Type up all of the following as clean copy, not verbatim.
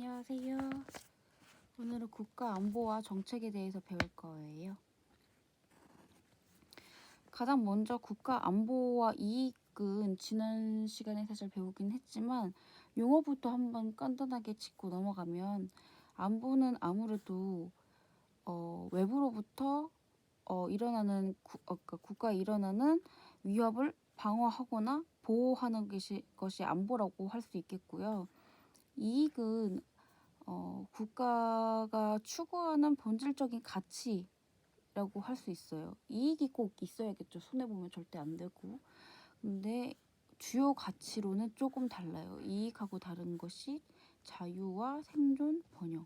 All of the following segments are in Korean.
안녕하세요. 오늘은 국가 안보와 정책에 대해서 배울 거예요. 가장 먼저 국가 안보와 이익은 지난 시간에 사실 배우긴 했지만 용어부터 한번 간단하게 짚고 넘어가면 안보는 아무래도 외부로부터 일어나는 그러니까 국가에 일어나는 위협을 방어하거나 보호하는 것이 안보라고 할 수 있겠고요. 이익은 국가가 추구하는 본질적인 가치라고 할 수 있어요. 이익이 꼭 있어야겠죠. 손해보면 절대 안 되고. 근데 주요 가치로는 조금 달라요. 이익하고 다른 것이 자유와 생존, 번영.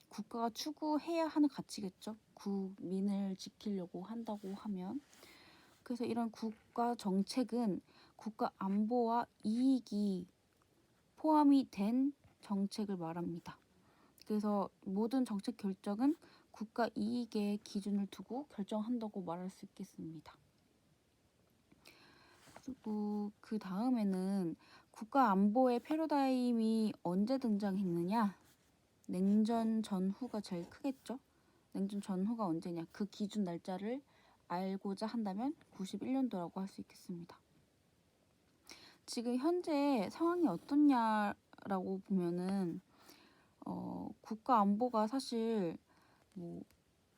국가가 추구해야 하는 가치겠죠. 국민을 지키려고 한다고 하면. 그래서 이런 국가 정책은 국가 안보와 이익이 포함이 된 정책을 말합니다. 그래서 모든 정책 결정은 국가 이익의 기준을 두고 결정한다고 말할 수 있겠습니다. 그리고 그 다음에는 국가 안보의 패러다임이 언제 등장했느냐? 냉전 전후가 제일 크겠죠? 냉전 전후가 언제냐? 그 기준 날짜를 알고자 한다면 91년도라고 할 수 있겠습니다. 지금 현재 상황이 어떻냐라고 보면은 국가 안보가 사실 뭐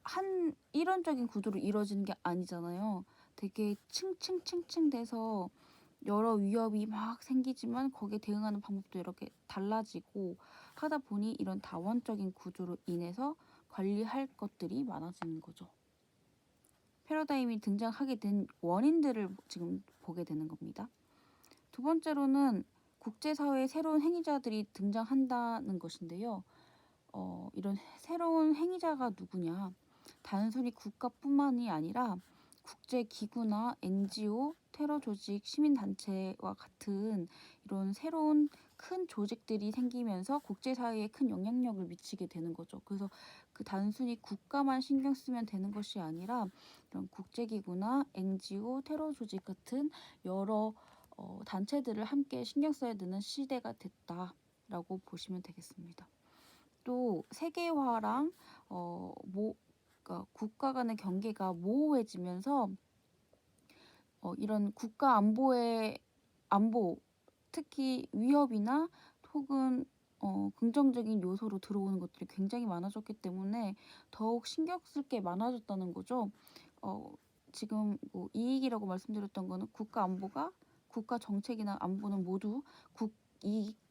한 일원적인 구조로 이루어지는 게 아니잖아요. 되게 층층층층 돼서 여러 위협이 막 생기지만 거기에 대응하는 방법도 이렇게 달라지고 하다 보니 이런 다원적인 구조로 인해서 관리할 것들이 많아지는 거죠. 패러다임이 등장하게 된 원인들을 지금 보게 되는 겁니다. 두 번째로는 국제사회의 새로운 행위자들이 등장한다는 것인데요. 이런 새로운 행위자가 누구냐? 단순히 국가뿐만이 아니라 국제기구나 NGO, 테러 조직, 시민단체와 같은 이런 새로운 큰 조직들이 생기면서 국제사회에 큰 영향력을 미치게 되는 거죠. 그래서 그 단순히 국가만 신경 쓰면 되는 것이 아니라 이런 국제기구나 NGO, 테러 조직 같은 여러 단체들을 함께 신경 써야 되는 시대가 됐다라고 보시면 되겠습니다. 또 세계화랑 그러니까 국가 간의 경계가 모호해지면서 이런 국가 안보 특히 위협이나 혹은 긍정적인 요소로 들어오는 것들이 굉장히 많아졌기 때문에 더욱 신경 쓸 게 많아졌다는 거죠. 지금 뭐 이익이라고 말씀드렸던 거는 국가 안보가 국가 정책이나 안보는 모두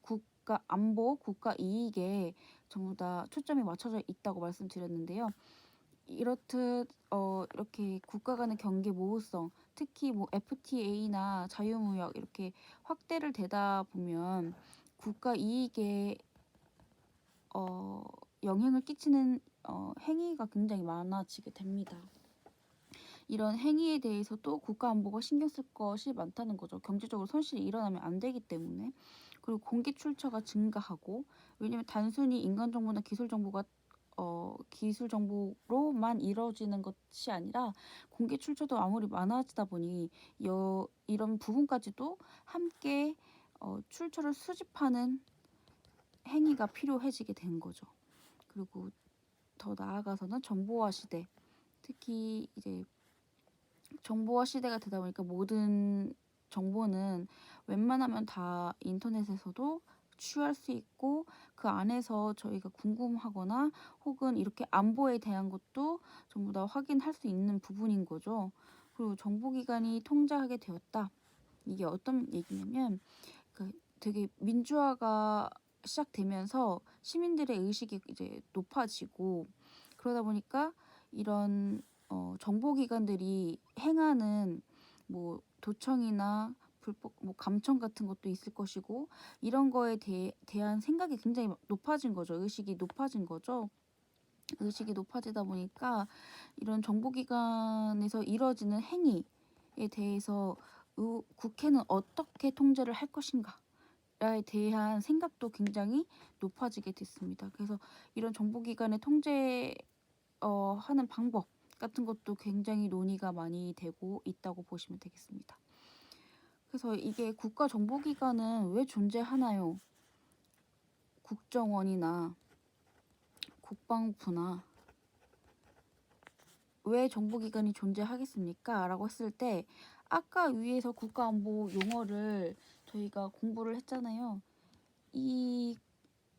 국가 안보, 국가 이익에 전부 다 초점이 맞춰져 있다고 말씀드렸는데요. 이렇듯 이렇게 국가 간의 경계 모호성, 특히 뭐 FTA나 자유무역 이렇게 확대를 되다 보면 국가 이익에 영향을 끼치는 행위가 굉장히 많아지게 됩니다. 이런 행위에 대해서도 국가 안보가 신경 쓸 것이 많다는 거죠. 경제적으로 손실이 일어나면 안 되기 때문에. 그리고 공개 출처가 증가하고, 왜냐면 단순히 인간 정보나 기술 정보가 기술 정보로만 이루어지는 것이 아니라 공개 출처도 아무리 많아지다 보니 이런 부분까지도 함께 출처를 수집하는 행위가 필요해지게 된 거죠. 그리고 더 나아가서는 정보화 시대, 특히 이제 정보화 시대가 되다 보니까 모든 정보는 웬만하면 다 인터넷에서도 취할 수 있고 그 안에서 저희가 궁금하거나 혹은 이렇게 안보에 대한 것도 전부 다 확인할 수 있는 부분인 거죠. 그리고 정보기관이 통제하게 되었다. 이게 어떤 얘기냐면 되게 민주화가 시작되면서 시민들의 의식이 이제 높아지고 그러다 보니까 이런 정보기관들이 행하는 뭐 도청이나 불법 뭐 감청 같은 것도 있을 것이고 이런 거에 대한 생각이 굉장히 높아진 거죠. 의식이 높아진 거죠. 의식이 높아지다 보니까 이런 정보기관에서 이루어지는 행위에 대해서 국회는 어떻게 통제를 할 것인가에 대한 생각도 굉장히 높아지게 됐습니다. 그래서 이런 정보기관의 통제 하는 방법 같은 것도 굉장히 논의가 많이 되고 있다고 보시면 되겠습니다. 그래서 이게 국가정보기관은 왜 존재하나요? 국정원이나 국방부나 왜 정보기관이 존재하겠습니까? 라고 했을 때 아까 위에서 국가안보 용어를 저희가 공부를 했잖아요.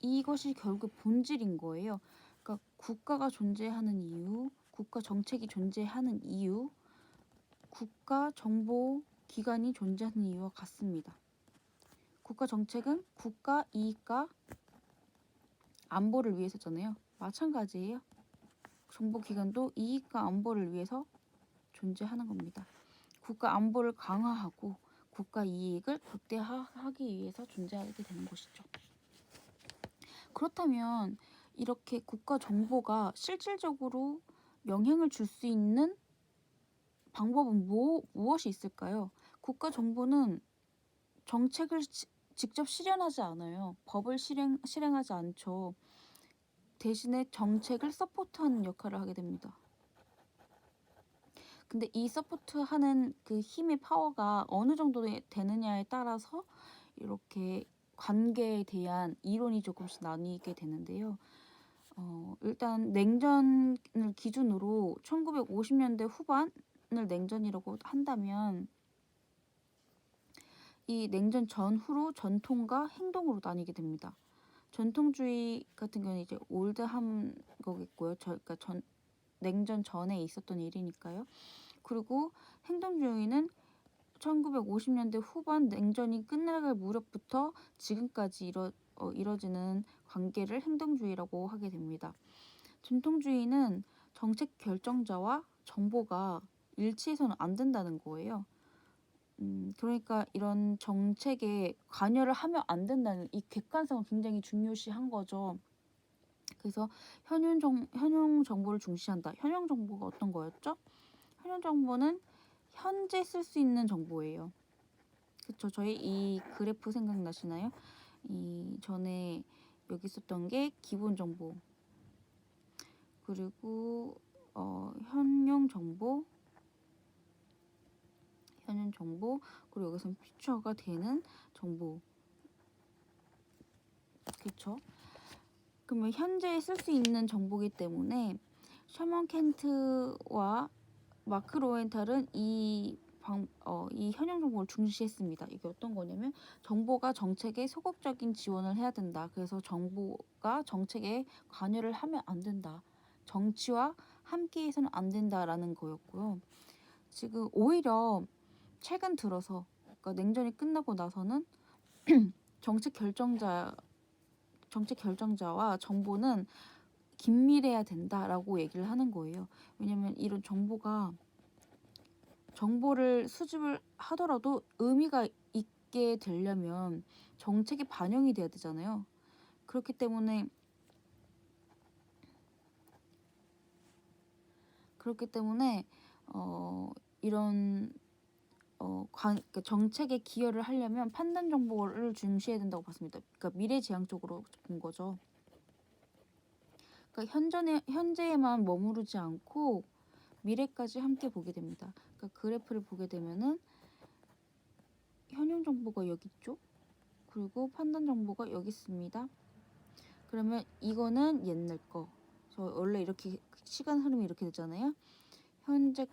이것이 결국 본질인 거예요. 그러니까 국가가 존재하는 이유, 국가 정책이 존재하는 이유, 국가 정보 기관이 존재하는 이유와 같습니다. 국가 정책은 국가 이익과 안보를 위해서잖아요. 마찬가지예요. 정보 기관도 이익과 안보를 위해서 존재하는 겁니다. 국가 안보를 강화하고 국가 이익을 극대화하기 위해서 존재하게 되는 것이죠. 그렇다면 이렇게 국가 정보가 실질적으로 영향을 줄 수 있는 방법은 무엇이 있을까요? 국가 정보는 정책을 직접 실현하지 않아요. 법을 실행하지 않죠. 대신에 정책을 서포트하는 역할을 하게 됩니다. 근데 이 서포트하는 그 힘의 파워가 어느 정도 되느냐에 따라서 이렇게 관계에 대한 이론이 조금씩 나뉘게 되는데요. 일단 냉전을 기준으로 1950년대 후반을 냉전이라고 한다면 이 냉전 전후로 전통과 행동으로 나뉘게 됩니다. 전통주의 같은 경우는 이제 올드한 거겠고요. 그러니까 냉전 전에 있었던 일이니까요. 그리고 행동주의는 1950년대 후반 냉전이 끝나갈 무렵부터 지금까지 이뤄지는 관계를 행동주의라고 하게 됩니다. 전통주의는 정책 결정자와 정보가 일치해서는 안 된다는 거예요. 그러니까 이런 정책에 관여를 하면 안 된다는 이 객관성을 굉장히 중요시한 거죠. 그래서 현용 정보를 중시한다. 현용 정보가 어떤 거였죠? 현용 정보는 현재 쓸 수 있는 정보예요. 그쵸? 저희 이 그래프 생각나시나요? 이 전에 여기 있었던 게 기본 정보, 그리고 현용 정보, 그리고 여기서는 퓨처가 되는 정보. 그쵸? 그러면 현재 쓸 수 있는 정보이기 때문에 셔먼 켄트와 마크 로엔탈은 이 현용 정보를 중시했습니다. 이게 어떤 거냐면 정보가 정책에 소극적인 지원을 해야 된다. 그래서 정보가 정책에 관여를 하면 안 된다. 정치와 함께해서는 안 된다라는 거였고요. 지금 오히려 최근 들어서 그러니까 냉전이 끝나고 나서는 정책 결정자와 정보는 긴밀해야 된다라고 얘기를 하는 거예요. 왜냐면 이런 정보를 수집을 하더라도 의미가 있게 되려면 정책에 반영이 돼야 되잖아요. 그렇기 때문에 이런 그러니까 정책에 기여를 하려면 판단 정보를 중시해야 된다고 봤습니다. 그러니까 미래지향적으로 본 거죠. 그러니까 현재에만 머무르지 않고 미래까지 함께 보게 됩니다. 그러니까 그래프를 보게 되면은 현용 정보가 여기 있죠. 그리고 판단 정보가 여기 있습니다. 그러면 이거는 옛날 거. 저 원래 이렇게 시간 흐름이 이렇게 되잖아요. 현재가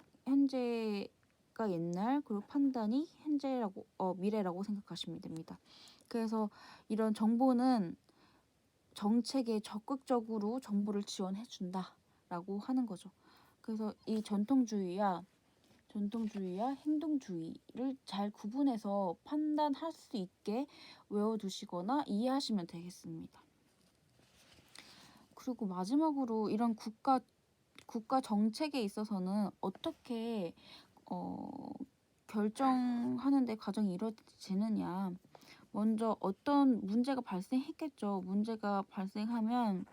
옛날, 그리고 판단이 현재라고 미래라고 생각하시면 됩니다. 그래서 이런 정보는 정책에 적극적으로 정보를 지원해 준다라고 하는 거죠. 그래서 이 전통주의와 행동주의를 잘 구분해서 판단할 수 있게 외워두시거나 이해하시면 되겠습니다. 그리고 마지막으로 이런 국가 정책에 있어서는 어떻게 결정하는 데 과정이 이루어지느냐. 먼저 어떤 문제가 발생했겠죠. 문제가 발생하면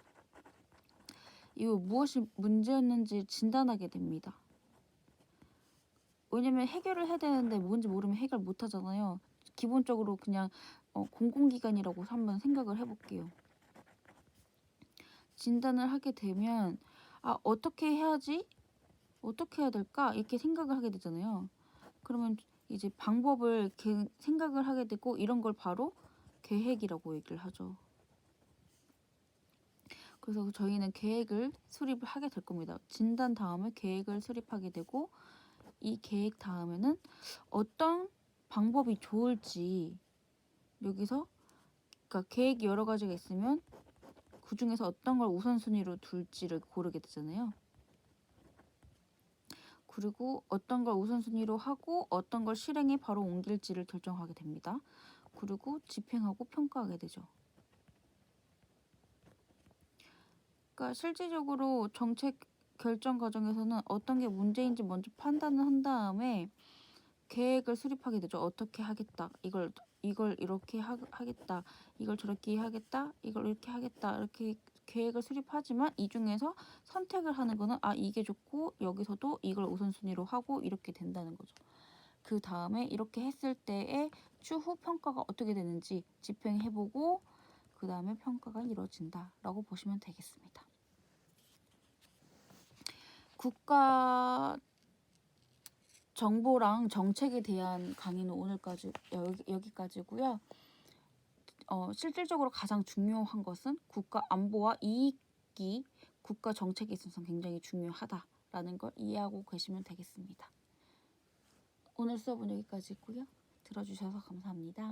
이거 무엇이 문제였는지 진단하게 됩니다. 왜냐면 해결을 해야 되는데 뭔지 모르면 해결 못 하잖아요. 기본적으로 그냥 공공기관이라고 한번 생각을 해볼게요. 진단을 하게 되면 어떻게 해야지? 어떻게 해야 될까? 이렇게 생각을 하게 되잖아요. 그러면 이제 방법을 생각을 하게 되고 이런 걸 바로 계획이라고 얘기를 하죠. 그래서 저희는 계획을 수립을 하게 될 겁니다. 진단 다음에 계획을 수립하게 되고 이 계획 다음에는 어떤 방법이 좋을지 여기서 그러니까 계획이 여러 가지가 있으면 그 중에서 어떤 걸 우선순위로 둘지를 고르게 되잖아요. 그리고 어떤 걸 우선순위로 하고 어떤 걸 실행에 바로 옮길지를 결정하게 됩니다. 그리고 집행하고 평가하게 되죠. 그러니까 실질적으로 정책 결정 과정에서는 어떤 게 문제인지 먼저 판단을 한 다음에 계획을 수립하게 되죠. 어떻게 하겠다. 이걸 이렇게 하겠다. 이걸 저렇게 하겠다. 이걸 이렇게 하겠다. 이렇게 계획을 수립하지만 이 중에서 선택을 하는 거는 이게 좋고 여기서도 이걸 우선순위로 하고 이렇게 된다는 거죠. 그 다음에 이렇게 했을 때의 추후 평가가 어떻게 되는지 집행해보고 그 다음에 평가가 이루어진다라고 보시면 되겠습니다. 국가 정보랑 정책에 대한 강의는 오늘까지 여기까지고요. 실질적으로 가장 중요한 것은 국가 안보와 이익이 국가 정책에 있어서 굉장히 중요하다라는 걸 이해하고 계시면 되겠습니다. 오늘 수업은 여기까지고요. 들어주셔서 감사합니다.